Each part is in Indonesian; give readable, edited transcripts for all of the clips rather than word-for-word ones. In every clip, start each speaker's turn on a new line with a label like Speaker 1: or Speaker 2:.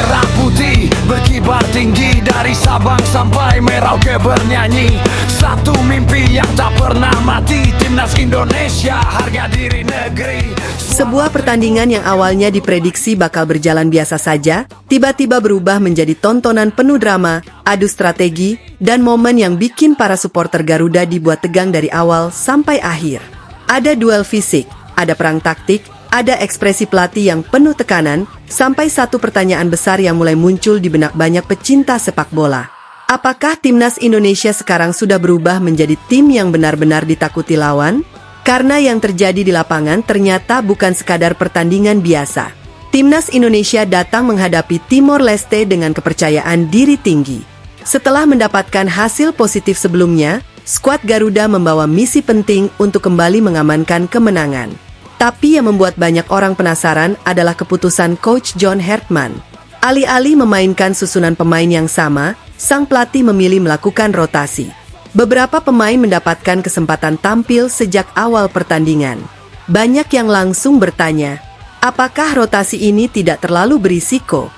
Speaker 1: merah putih berkibar tinggi, dari Sabang sampai Merauke bernyanyi. Satu mimpi yang tak pernah mati, timnas Indonesia, harga diri negeri.
Speaker 2: Sebuah pertandingan yang awalnya diprediksi bakal berjalan biasa saja, tiba-tiba berubah menjadi tontonan penuh drama, adu strategi, dan momen yang bikin para supporter Garuda dibuat tegang dari awal sampai akhir. Ada duel fisik, ada perang taktik, ada ekspresi pelatih yang penuh tekanan, sampai satu pertanyaan besar yang mulai muncul di benak banyak pecinta sepak bola. Apakah timnas Indonesia sekarang sudah berubah menjadi tim yang benar-benar ditakuti lawan? Karena yang terjadi di lapangan ternyata bukan sekadar pertandingan biasa. Timnas Indonesia datang menghadapi Timor Leste dengan kepercayaan diri tinggi. Setelah mendapatkan hasil positif sebelumnya, skuad Garuda membawa misi penting untuk kembali mengamankan kemenangan. Tapi yang membuat banyak orang penasaran adalah keputusan Coach John Hartman. Alih-alih memainkan susunan pemain yang sama, sang pelatih memilih melakukan rotasi. Beberapa pemain mendapatkan kesempatan tampil sejak awal pertandingan. Banyak yang langsung bertanya, apakah rotasi ini tidak terlalu berisiko?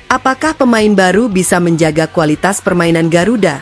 Speaker 2: Apakah pemain baru bisa menjaga kualitas permainan Garuda?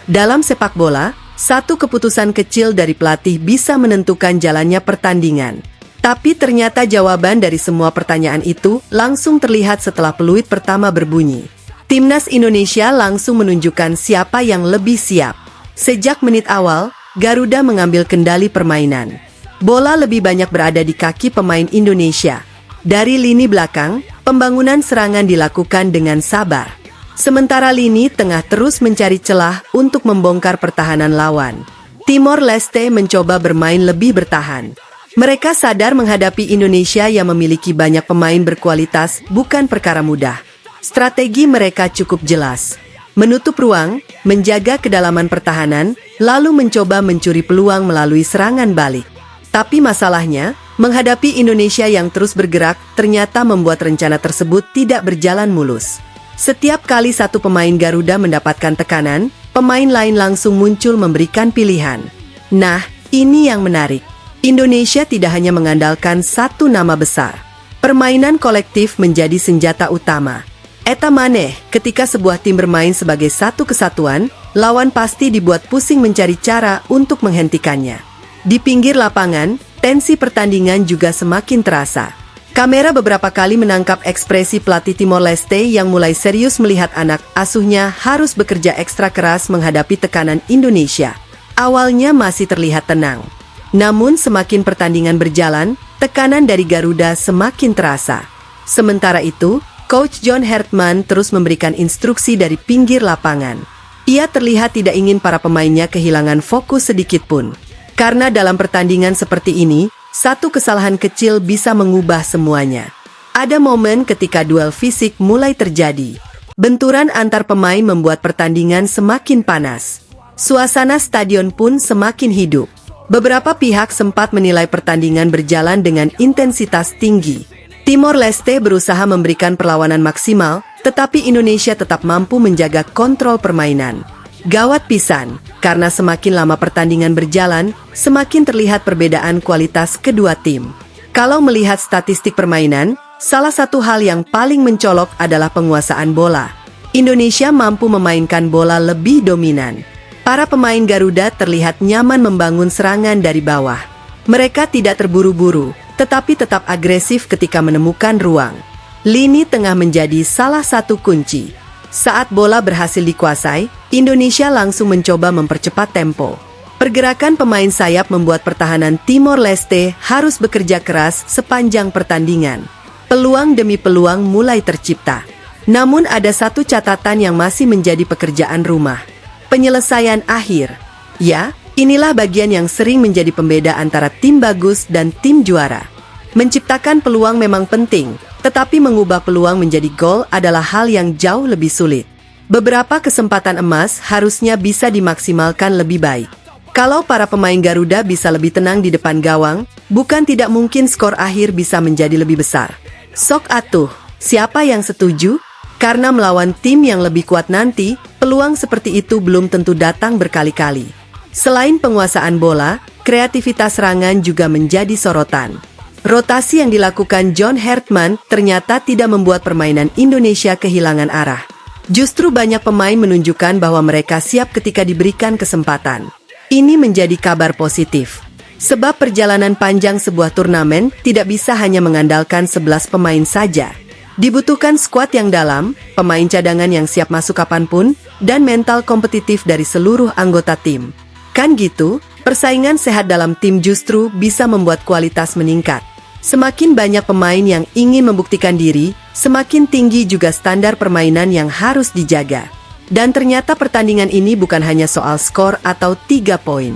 Speaker 2: Dalam sepak bola, satu keputusan kecil dari pelatih bisa menentukan jalannya pertandingan. Tapi ternyata jawaban dari semua pertanyaan itu langsung terlihat setelah peluit pertama berbunyi. Timnas Indonesia langsung menunjukkan siapa yang lebih siap. Sejak menit awal, Garuda mengambil kendali permainan. Bola lebih banyak berada di kaki pemain Indonesia. Dari lini belakang, pembangunan serangan dilakukan dengan sabar. Sementara lini tengah terus mencari celah untuk membongkar pertahanan lawan. Timor Leste mencoba bermain lebih bertahan. Mereka sadar menghadapi Indonesia yang memiliki banyak pemain berkualitas bukan perkara mudah. Strategi mereka cukup jelas. Menutup ruang, menjaga kedalaman pertahanan, lalu mencoba mencuri peluang melalui serangan balik. Tapi masalahnya, menghadapi Indonesia yang terus bergerak, ternyata membuat rencana tersebut tidak berjalan mulus. Setiap kali satu pemain Garuda mendapatkan tekanan, pemain lain langsung muncul memberikan pilihan. Nah, ini yang menarik. Indonesia tidak hanya mengandalkan satu nama besar. Permainan kolektif menjadi senjata utama. Eta maneh, ketika sebuah tim bermain sebagai satu kesatuan, lawan pasti dibuat pusing mencari cara untuk menghentikannya. Di pinggir lapangan, tensi pertandingan juga semakin terasa. Kamera beberapa kali menangkap ekspresi pelatih Timor Leste yang mulai serius melihat anak asuhnya harus bekerja ekstra keras menghadapi tekanan Indonesia. Awalnya masih terlihat tenang. Namun semakin pertandingan berjalan, tekanan dari Garuda semakin terasa. Sementara itu, Coach John Hartman terus memberikan instruksi dari pinggir lapangan. Ia terlihat tidak ingin para pemainnya kehilangan fokus sedikit pun. Karena dalam pertandingan seperti ini, satu kesalahan kecil bisa mengubah semuanya. Ada momen ketika duel fisik mulai terjadi. Benturan antar pemain membuat pertandingan semakin panas. Suasana stadion pun semakin hidup. Beberapa pihak sempat menilai pertandingan berjalan dengan intensitas tinggi. Timor Leste berusaha memberikan perlawanan maksimal, tetapi Indonesia tetap mampu menjaga kontrol permainan. Gawat pisan, karena semakin lama pertandingan berjalan, semakin terlihat perbedaan kualitas kedua tim. Kalau melihat statistik permainan, salah satu hal yang paling mencolok adalah penguasaan bola. Indonesia mampu memainkan bola lebih dominan. Para pemain Garuda terlihat nyaman membangun serangan dari bawah. Mereka tidak terburu-buru, tetapi tetap agresif ketika menemukan ruang. Lini tengah menjadi salah satu kunci. Saat bola berhasil dikuasai, Indonesia langsung mencoba mempercepat tempo. Pergerakan pemain sayap membuat pertahanan Timor Leste harus bekerja keras sepanjang pertandingan. Peluang demi peluang mulai tercipta. Namun ada satu catatan yang masih menjadi pekerjaan rumah. Penyelesaian akhir. Ya, inilah bagian yang sering menjadi pembeda antara tim bagus dan tim juara. Menciptakan peluang memang penting, tetapi mengubah peluang menjadi gol adalah hal yang jauh lebih sulit. Beberapa kesempatan emas harusnya bisa dimaksimalkan lebih baik. Kalau para pemain Garuda bisa lebih tenang di depan gawang, bukan tidak mungkin skor akhir bisa menjadi lebih besar. Sok atuh, siapa yang setuju? Karena melawan tim yang lebih kuat nanti, peluang seperti itu belum tentu datang berkali-kali. Selain penguasaan bola, kreativitas serangan juga menjadi sorotan. Rotasi yang dilakukan John Hartman ternyata tidak membuat permainan Indonesia kehilangan arah. Justru banyak pemain menunjukkan bahwa mereka siap ketika diberikan kesempatan. Ini menjadi kabar positif. Sebab perjalanan panjang sebuah turnamen tidak bisa hanya mengandalkan 11 pemain saja. Dibutuhkan skuad yang dalam, pemain cadangan yang siap masuk kapanpun, dan mental kompetitif dari seluruh anggota tim. Kan gitu, persaingan sehat dalam tim justru bisa membuat kualitas meningkat. Semakin banyak pemain yang ingin membuktikan diri, semakin tinggi juga standar permainan yang harus dijaga. Dan ternyata pertandingan ini bukan hanya soal skor atau 3 poin.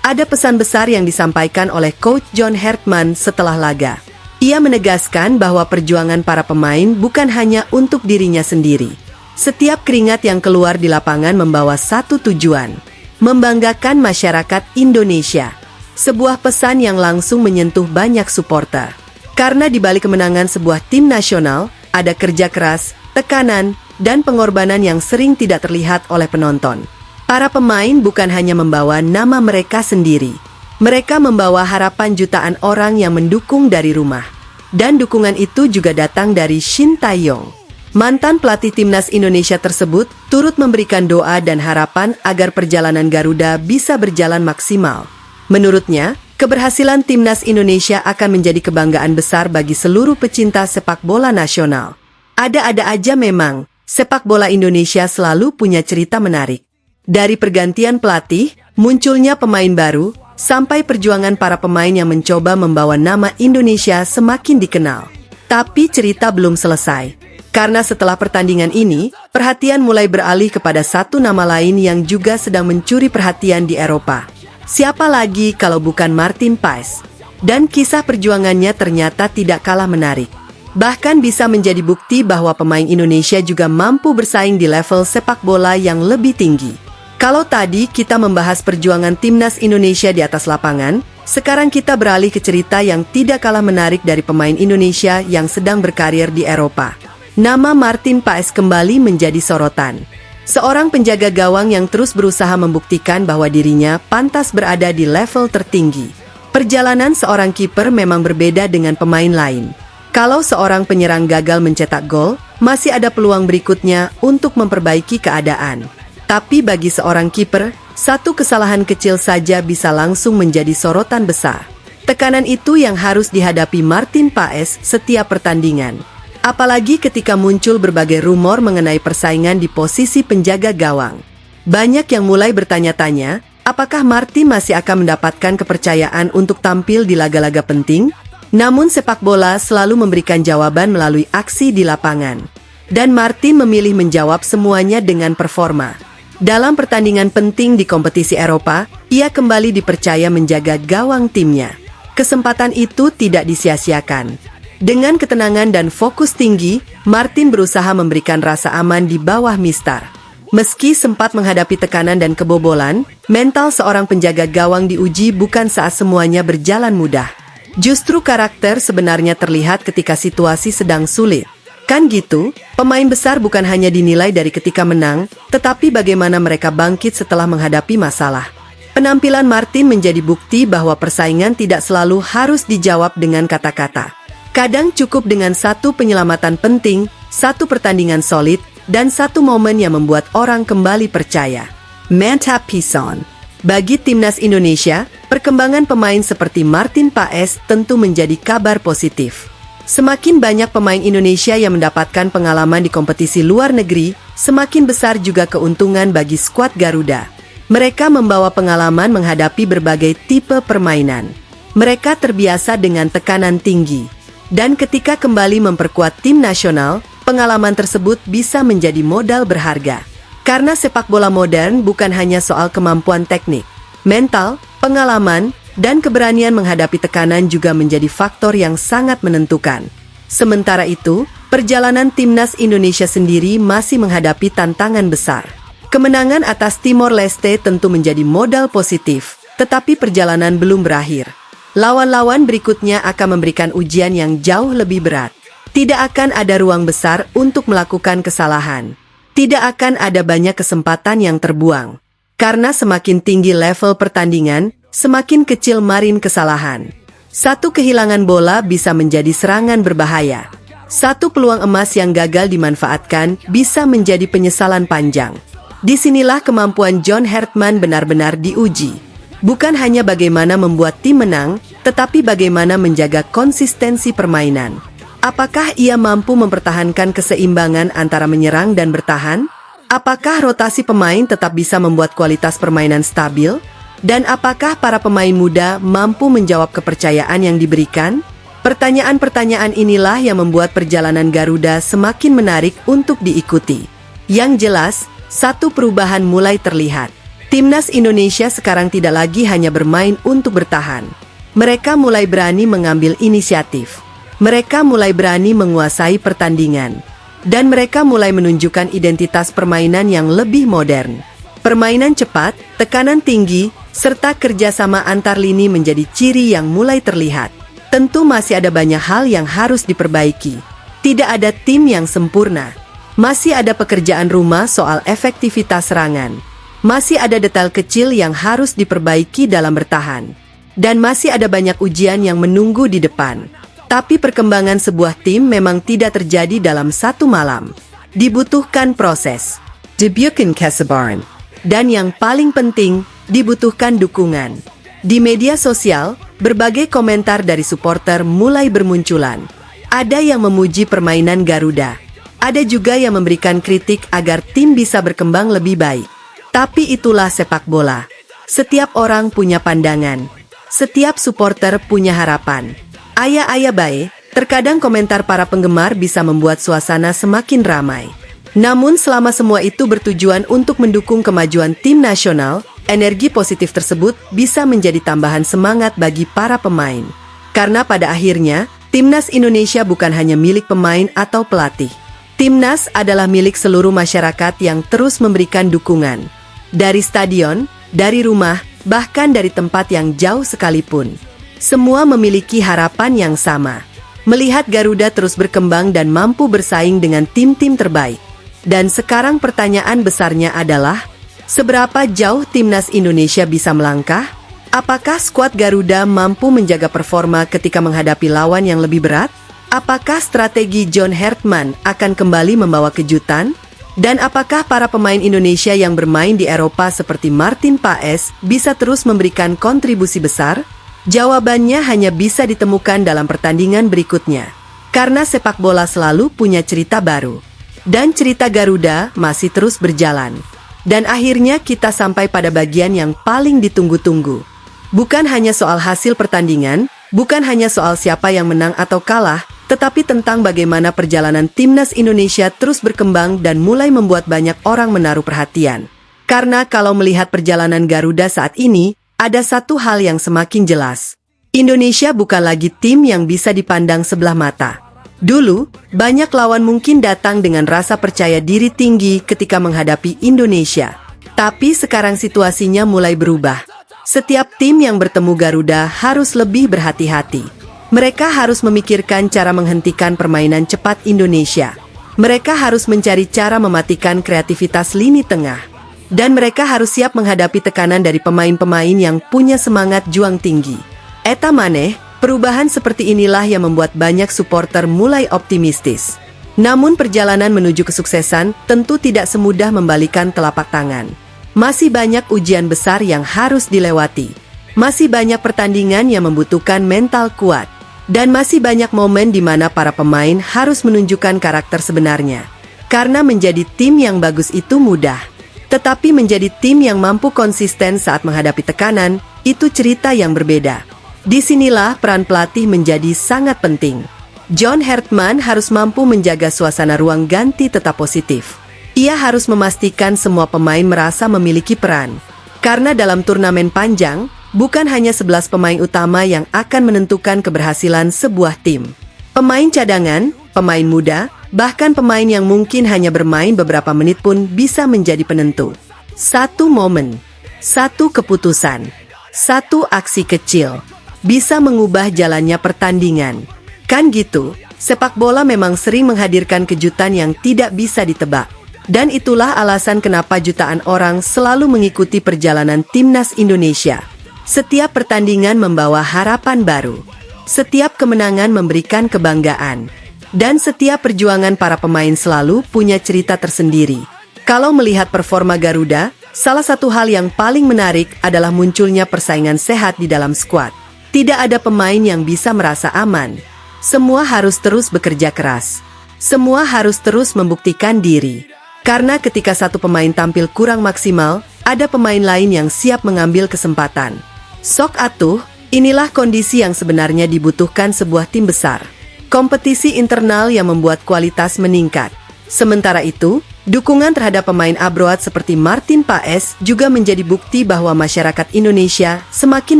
Speaker 2: Ada pesan besar yang disampaikan oleh Coach John Hartman setelah laga. Ia menegaskan bahwa perjuangan para pemain bukan hanya untuk dirinya sendiri. Setiap keringat yang keluar di lapangan membawa satu tujuan: membanggakan masyarakat Indonesia. Sebuah pesan yang langsung menyentuh banyak supporter. Karena di balik kemenangan sebuah tim nasional, ada kerja keras, tekanan, dan pengorbanan yang sering tidak terlihat oleh penonton. Para pemain bukan hanya membawa nama mereka sendiri. Mereka membawa harapan jutaan orang yang mendukung dari rumah. Dan dukungan itu juga datang dari Shin Tae-yong. Mantan pelatih timnas Indonesia tersebut turut memberikan doa dan harapan agar perjalanan Garuda bisa berjalan maksimal. Menurutnya, keberhasilan timnas Indonesia akan menjadi kebanggaan besar bagi seluruh pecinta sepak bola nasional. Ada-ada aja memang, sepak bola Indonesia selalu punya cerita menarik. Dari pergantian pelatih, munculnya pemain baru, sampai perjuangan para pemain yang mencoba membawa nama Indonesia semakin dikenal. Tapi cerita belum selesai. Karena setelah pertandingan ini, perhatian mulai beralih kepada satu nama lain yang juga sedang mencuri perhatian di Eropa. Siapa lagi kalau bukan Martin Paes? Dan kisah perjuangannya ternyata tidak kalah menarik. Bahkan bisa menjadi bukti bahwa pemain Indonesia juga mampu bersaing di level sepak bola yang lebih tinggi. Kalau tadi kita membahas perjuangan timnas Indonesia di atas lapangan, sekarang kita beralih ke cerita yang tidak kalah menarik dari pemain Indonesia yang sedang berkarir di Eropa. Nama Martin Paes kembali menjadi sorotan. Seorang penjaga gawang yang terus berusaha membuktikan bahwa dirinya pantas berada di level tertinggi. Perjalanan seorang kiper memang berbeda dengan pemain lain. Kalau seorang penyerang gagal mencetak gol, masih ada peluang berikutnya untuk memperbaiki keadaan. Tapi bagi seorang kiper, satu kesalahan kecil saja bisa langsung menjadi sorotan besar. Tekanan itu yang harus dihadapi Martin Paes setiap pertandingan. Apalagi ketika muncul berbagai rumor mengenai persaingan di posisi penjaga gawang. Banyak yang mulai bertanya-tanya, apakah Martin masih akan mendapatkan kepercayaan untuk tampil di laga-laga penting? Namun sepak bola selalu memberikan jawaban melalui aksi di lapangan. Dan Martin memilih menjawab semuanya dengan performa. Dalam pertandingan penting di kompetisi Eropa, ia kembali dipercaya menjaga gawang timnya. Kesempatan itu tidak disia-siakan. Dengan ketenangan dan fokus tinggi, Martin berusaha memberikan rasa aman di bawah mistar. Meski sempat menghadapi tekanan dan kebobolan, mental seorang penjaga gawang diuji bukan saat semuanya berjalan mudah. Justru karakter sebenarnya terlihat ketika situasi sedang sulit. Kan gitu, pemain besar bukan hanya dinilai dari ketika menang, tetapi bagaimana mereka bangkit setelah menghadapi masalah. Penampilan Martin menjadi bukti bahwa persaingan tidak selalu harus dijawab dengan kata-kata. Kadang cukup dengan satu penyelamatan penting, satu pertandingan solid, dan satu momen yang membuat orang kembali percaya. Mantap pisan. Bagi timnas Indonesia, perkembangan pemain seperti Martin Paes tentu menjadi kabar positif. Semakin banyak pemain Indonesia yang mendapatkan pengalaman di kompetisi luar negeri, semakin besar juga keuntungan bagi skuad Garuda. Mereka membawa pengalaman menghadapi berbagai tipe permainan. Mereka terbiasa dengan tekanan tinggi. Dan ketika kembali memperkuat tim nasional, pengalaman tersebut bisa menjadi modal berharga. Karena sepak bola modern bukan hanya soal kemampuan teknik, mental, pengalaman, dan keberanian menghadapi tekanan juga menjadi faktor yang sangat menentukan. Sementara itu, perjalanan timnas Indonesia sendiri masih menghadapi tantangan besar. Kemenangan atas Timor Leste tentu menjadi modal positif, tetapi perjalanan belum berakhir. Lawan-lawan berikutnya akan memberikan ujian yang jauh lebih berat. Tidak akan ada ruang besar untuk melakukan kesalahan. Tidak akan ada banyak kesempatan yang terbuang. Karena semakin tinggi level pertandingan, semakin kecil margin kesalahan. Satu kehilangan bola bisa menjadi serangan berbahaya. Satu peluang emas yang gagal dimanfaatkan bisa menjadi penyesalan panjang. Disinilah kemampuan John Hartman benar-benar diuji. Bukan hanya bagaimana membuat tim menang, tetapi bagaimana menjaga konsistensi permainan. Apakah ia mampu mempertahankan keseimbangan antara menyerang dan bertahan? Apakah rotasi pemain tetap bisa membuat kualitas permainan stabil? Dan apakah para pemain muda mampu menjawab kepercayaan yang diberikan? Pertanyaan-pertanyaan inilah yang membuat perjalanan Garuda semakin menarik untuk diikuti. Yang jelas, satu perubahan mulai terlihat. Timnas Indonesia sekarang tidak lagi hanya bermain untuk bertahan. Mereka mulai berani mengambil inisiatif. Mereka mulai berani menguasai pertandingan. Dan mereka mulai menunjukkan identitas permainan yang lebih modern. Permainan cepat, tekanan tinggi, serta kerjasama antar lini menjadi ciri yang mulai terlihat. Tentu masih ada banyak hal yang harus diperbaiki. Tidak ada tim yang sempurna. Masih ada pekerjaan rumah soal efektivitas serangan. Masih ada detail kecil yang harus diperbaiki dalam bertahan. Dan masih ada banyak ujian yang menunggu di depan. Tapi perkembangan sebuah tim memang tidak terjadi dalam satu malam. Dibutuhkan proses. Dibutuhkan kesabaran. Dan yang paling penting, dibutuhkan dukungan. Di media sosial, berbagai komentar dari supporter mulai bermunculan. Ada yang memuji permainan Garuda. Ada juga yang memberikan kritik agar tim bisa berkembang lebih baik. Tapi itulah sepak bola. Setiap orang punya pandangan. Setiap supporter punya harapan. Ayah bae, terkadang komentar para penggemar bisa membuat suasana semakin ramai. Namun selama semua itu bertujuan untuk mendukung kemajuan tim nasional, energi positif tersebut bisa menjadi tambahan semangat bagi para pemain. Karena pada akhirnya, Timnas Indonesia bukan hanya milik pemain atau pelatih. Timnas adalah milik seluruh masyarakat yang terus memberikan dukungan. Dari stadion, dari rumah, bahkan dari tempat yang jauh sekalipun. Semua memiliki harapan yang sama. Melihat Garuda terus berkembang dan mampu bersaing dengan tim-tim terbaik. Dan sekarang pertanyaan besarnya adalah, seberapa jauh Timnas Indonesia bisa melangkah? Apakah skuad Garuda mampu menjaga performa ketika menghadapi lawan yang lebih berat? Apakah strategi John Hartman akan kembali membawa kejutan? Dan apakah para pemain Indonesia yang bermain di Eropa seperti Martin Paes bisa terus memberikan kontribusi besar? Jawabannya hanya bisa ditemukan dalam pertandingan berikutnya. Karena sepak bola selalu punya cerita baru. Dan cerita Garuda masih terus berjalan. Dan akhirnya kita sampai pada bagian yang paling ditunggu-tunggu. Bukan hanya soal hasil pertandingan, bukan hanya soal siapa yang menang atau kalah, tetapi tentang bagaimana perjalanan Timnas Indonesia terus berkembang dan mulai membuat banyak orang menaruh perhatian. Karena kalau melihat perjalanan Garuda saat ini, ada satu hal yang semakin jelas. Indonesia bukan lagi tim yang bisa dipandang sebelah mata. Dulu, banyak lawan mungkin datang dengan rasa percaya diri tinggi ketika menghadapi Indonesia. Tapi sekarang situasinya mulai berubah. Setiap tim yang bertemu Garuda harus lebih berhati-hati. Mereka harus memikirkan cara menghentikan permainan cepat Indonesia. Mereka harus mencari cara mematikan kreativitas lini tengah. Dan mereka harus siap menghadapi tekanan dari pemain-pemain yang punya semangat juang tinggi. Eta maneh, perubahan seperti inilah yang membuat banyak supporter mulai optimistis. Namun perjalanan menuju kesuksesan tentu tidak semudah membalikan telapak tangan. Masih banyak ujian besar yang harus dilewati. Masih banyak pertandingan yang membutuhkan mental kuat. Dan masih banyak momen di mana para pemain harus menunjukkan karakter sebenarnya. Karena menjadi tim yang bagus itu mudah. Tetapi menjadi tim yang mampu konsisten saat menghadapi tekanan, itu cerita yang berbeda. Disinilah peran pelatih menjadi sangat penting. John Hartman harus mampu menjaga suasana ruang ganti tetap positif. Ia harus memastikan semua pemain merasa memiliki peran. Karena dalam turnamen panjang, bukan hanya 11 pemain utama yang akan menentukan keberhasilan sebuah tim. Pemain cadangan, pemain muda, bahkan pemain yang mungkin hanya bermain beberapa menit pun bisa menjadi penentu. Satu momen, satu keputusan, satu aksi kecil bisa mengubah jalannya pertandingan. Kan gitu, sepak bola memang sering menghadirkan kejutan yang tidak bisa ditebak. Dan itulah alasan kenapa jutaan orang selalu mengikuti perjalanan Timnas Indonesia. Setiap pertandingan membawa harapan baru. Setiap kemenangan memberikan kebanggaan. Dan setiap perjuangan para pemain selalu punya cerita tersendiri. Kalau melihat performa Garuda, salah satu hal yang paling menarik adalah munculnya persaingan sehat di dalam skuad. Tidak ada pemain yang bisa merasa aman. Semua harus terus bekerja keras. Semua harus terus membuktikan diri. Karena ketika satu pemain tampil kurang maksimal, ada pemain lain yang siap mengambil kesempatan. Sok atuh, inilah kondisi yang sebenarnya dibutuhkan sebuah tim besar. Kompetisi internal yang membuat kualitas meningkat. Sementara itu, dukungan terhadap pemain abroad seperti Martin Paes juga menjadi bukti bahwa masyarakat Indonesia semakin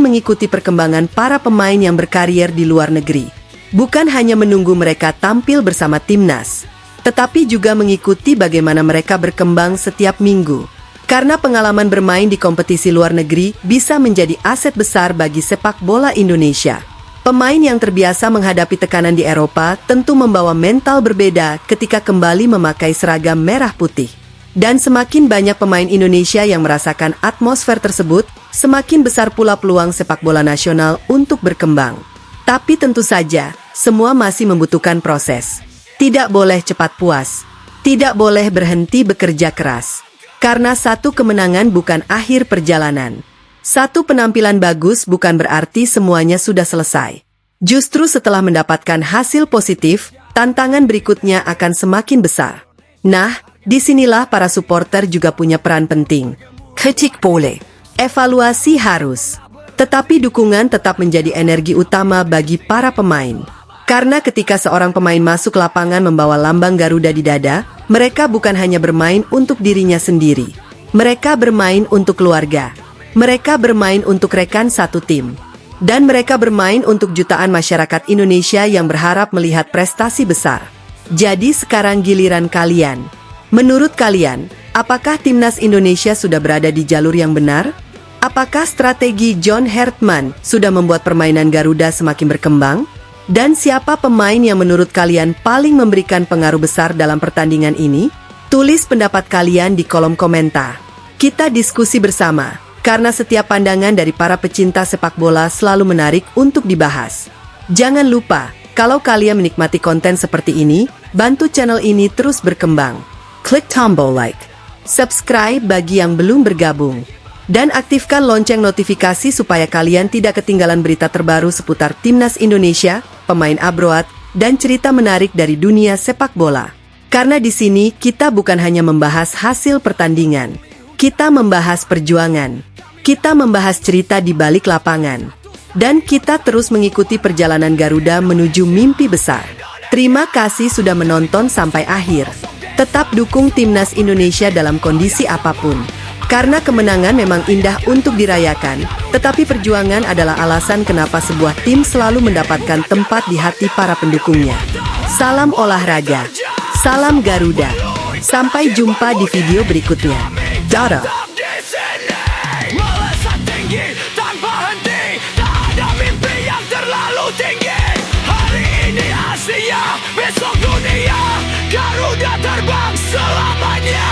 Speaker 2: mengikuti perkembangan para pemain yang berkarier di luar negeri. Bukan hanya menunggu mereka tampil bersama timnas, tetapi juga mengikuti bagaimana mereka berkembang setiap minggu. Karena pengalaman bermain di kompetisi luar negeri bisa menjadi aset besar bagi sepak bola Indonesia. Pemain yang terbiasa menghadapi tekanan di Eropa tentu membawa mental berbeda ketika kembali memakai seragam merah putih. Dan semakin banyak pemain Indonesia yang merasakan atmosfer tersebut, semakin besar pula peluang sepak bola nasional untuk berkembang. Tapi tentu saja, semua masih membutuhkan proses. Tidak boleh cepat puas. Tidak boleh berhenti bekerja keras. Karena satu kemenangan bukan akhir perjalanan. Satu penampilan bagus bukan berarti semuanya sudah selesai. Justru setelah mendapatkan hasil positif, tantangan berikutnya akan semakin besar. Nah, disinilah para supporter juga punya peran penting. Kritik boleh, evaluasi harus. Tetapi dukungan tetap menjadi energi utama bagi para pemain. Karena ketika seorang pemain masuk lapangan membawa lambang Garuda di dada, mereka bukan hanya bermain untuk dirinya sendiri. Mereka bermain untuk keluarga. Mereka bermain untuk rekan satu tim. Dan mereka bermain untuk jutaan masyarakat Indonesia yang berharap melihat prestasi besar. Jadi sekarang giliran kalian. Menurut kalian, apakah timnas Indonesia sudah berada di jalur yang benar? Apakah strategi John Hertman sudah membuat permainan Garuda semakin berkembang? Dan siapa pemain yang menurut kalian paling memberikan pengaruh besar dalam pertandingan ini? Tulis pendapat kalian di kolom komentar. Kita diskusi bersama. Karena setiap pandangan dari para pecinta sepak bola selalu menarik untuk dibahas. Jangan lupa, kalau kalian menikmati konten seperti ini, bantu channel ini terus berkembang. Klik tombol like, subscribe bagi yang belum bergabung, dan aktifkan lonceng notifikasi supaya kalian tidak ketinggalan berita terbaru seputar timnas Indonesia, pemain abroad, dan cerita menarik dari dunia sepak bola. Karena di sini kita bukan hanya membahas hasil pertandingan, kita membahas perjuangan. Kita membahas cerita di balik lapangan. Dan kita terus mengikuti perjalanan Garuda menuju mimpi besar. Terima kasih sudah menonton sampai akhir. Tetap dukung timnas Indonesia dalam kondisi apapun. Karena kemenangan memang indah untuk dirayakan, tetapi perjuangan adalah alasan kenapa sebuah tim selalu mendapatkan tempat di hati para pendukungnya. Salam olahraga. Salam Garuda. Sampai jumpa di video berikutnya. Dadah.
Speaker 1: Tanpa henti, tak ada mimpi yang terlalu tinggi. Hari ini Asia, besok dunia. Garuda terbang selamanya.